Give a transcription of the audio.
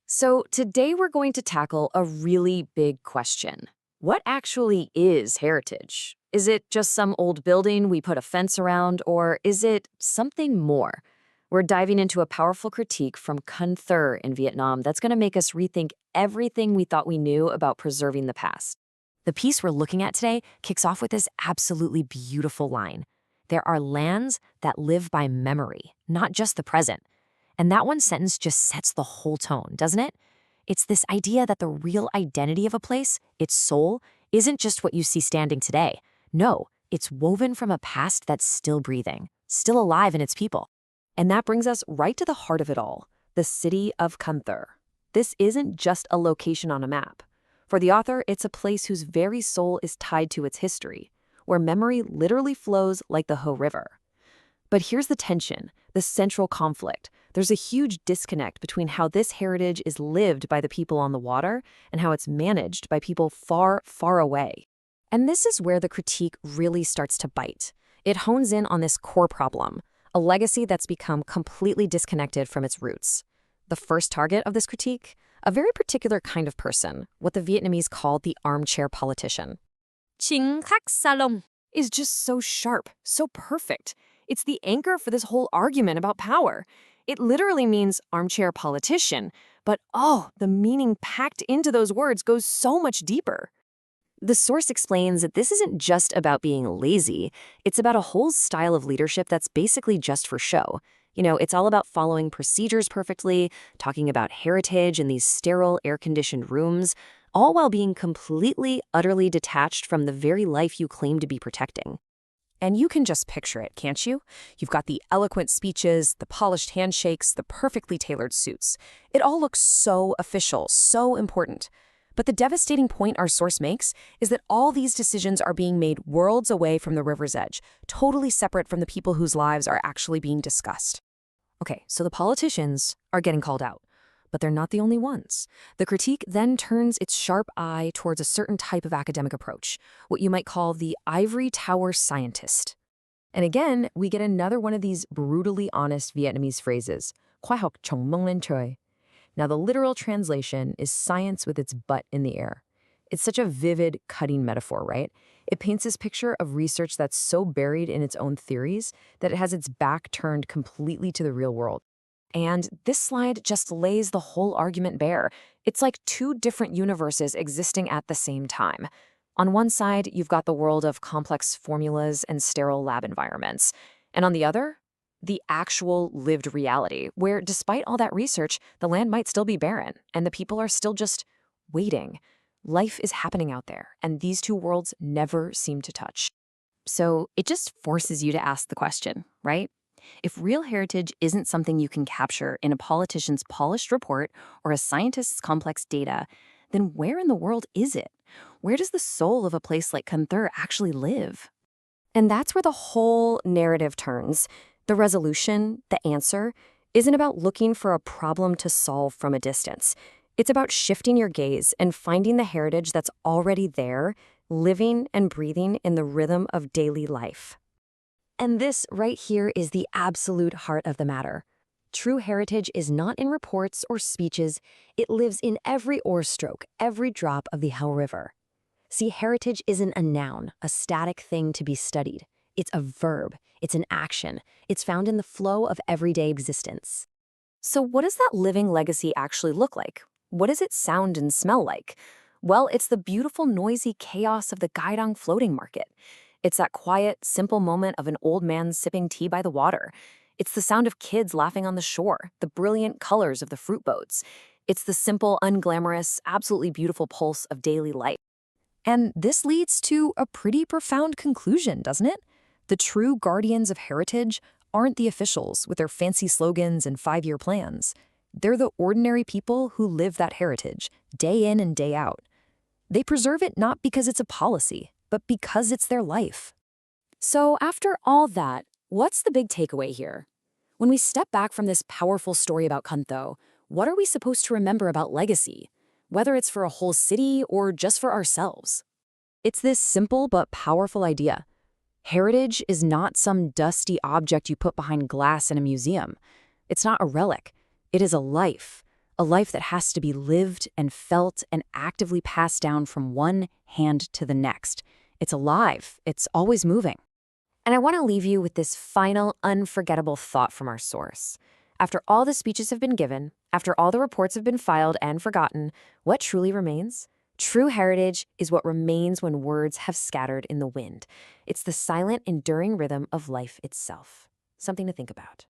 So today we're going to tackle a really big question. What actually is heritage? Is it just some old building we put a fence around, or is it something more? We're diving into a powerful critique from Cần Thơ in Vietnam that's going to make us rethink everything we thought we knew about preserving the past. The piece we're looking at today kicks off with this absolutely beautiful line. There are lands that live by memory, not just the present. And that one sentence just sets the whole tone, doesn't it? It's this idea that the real identity of a place, its soul, isn't just what you see standing today. No, it's woven from a past that's still breathing, still alive in its people. And that brings us right to the heart of it all, the city of Cần Thơ. This isn't just a location on a map. For the author, it's a place whose very soul is tied to its history, where memory literally flows like the Ho River. But here's the tension, the central conflict. There's a huge disconnect between how this heritage is lived by the people on the water and how it's managed by people far, far away. And this is where the critique really starts to bite. It hones in on this core problem, a legacy that's become completely disconnected from its roots. The first target of this critique? A very particular kind of person, what the Vietnamese call the armchair politician. Chính, khách, lông. Is just so sharp, so perfect. It's the anchor for this whole argument about power. It literally means armchair politician, but the meaning packed into those words goes so much deeper. The source explains that this isn't just about being lazy, it's about a whole style of leadership that's basically just for show. It's all about following procedures perfectly, talking about heritage in these sterile, air-conditioned rooms, all while being completely, utterly detached from the very life you claim to be protecting. And you can just picture it, can't you? You've got the eloquent speeches, the polished handshakes, the perfectly tailored suits. It all looks so official, so important. But the devastating point our source makes is that all these decisions are being made worlds away from the river's edge, totally separate from the people whose lives are actually being discussed. Okay, so the politicians are getting called out. But they're not the only ones. The critique then turns its sharp eye towards a certain type of academic approach, what you might call the ivory tower scientist. And again, we get another one of these brutally honest Vietnamese phrases, khoa học chổng, mông trời. Now, the literal translation is science with its butt in the air. It's such a vivid, cutting metaphor, right? It paints this picture of research that's so buried in its own theories that it has its back turned completely to the real world. And this slide just lays the whole argument bare. It's like two different universes existing at the same time. On one side, you've got the world of complex formulas and sterile lab environments. And on the other, the actual lived reality, where despite all that research, the land might still be barren, and the people are still just waiting. Life is happening out there, and these two worlds never seem to touch. So it just forces you to ask the question, right? If real heritage isn't something you can capture in a politician's polished report or a scientist's complex data, then where in the world is it? Where does the soul of a place like Cần Thơ actually live? And that's where the whole narrative turns. The resolution, the answer, isn't about looking for a problem to solve from a distance. It's about shifting your gaze and finding the heritage that's already there, living and breathing in the rhythm of daily life. And this right here is the absolute heart of the matter. True heritage is not in reports or speeches. It lives in every oar stroke, every drop of the Ho River. See, heritage isn't a noun, a static thing to be studied. It's a verb. It's an action. It's found in the flow of everyday existence. So what does that living legacy actually look like? What does it sound and smell like? Well, it's the beautiful, noisy chaos of the Gaidong floating market. It's that quiet, simple moment of an old man sipping tea by the water. It's the sound of kids laughing on the shore, the brilliant colors of the fruit boats. It's the simple, unglamorous, absolutely beautiful pulse of daily life. And this leads to a pretty profound conclusion, doesn't it? The true guardians of heritage aren't the officials with their fancy slogans and 5-year plans. They're the ordinary people who live that heritage, day in and day out. They preserve it not because it's a policy, but because it's their life. So after all that, what's the big takeaway here? When we step back from this powerful story about Cần Thơ, what are we supposed to remember about legacy? Whether it's for a whole city or just for ourselves. It's this simple but powerful idea. Heritage is not some dusty object you put behind glass in a museum. It's not a relic. It is a life a life that has to be lived and felt and actively passed down from one hand to the next. It's alive. It's always moving. And I want to leave you with this final, unforgettable thought from our source. After all the speeches have been given, after all the reports have been filed and forgotten, what truly remains? True heritage is what remains when words have scattered in the wind. It's the silent, enduring rhythm of life itself. Something to think about.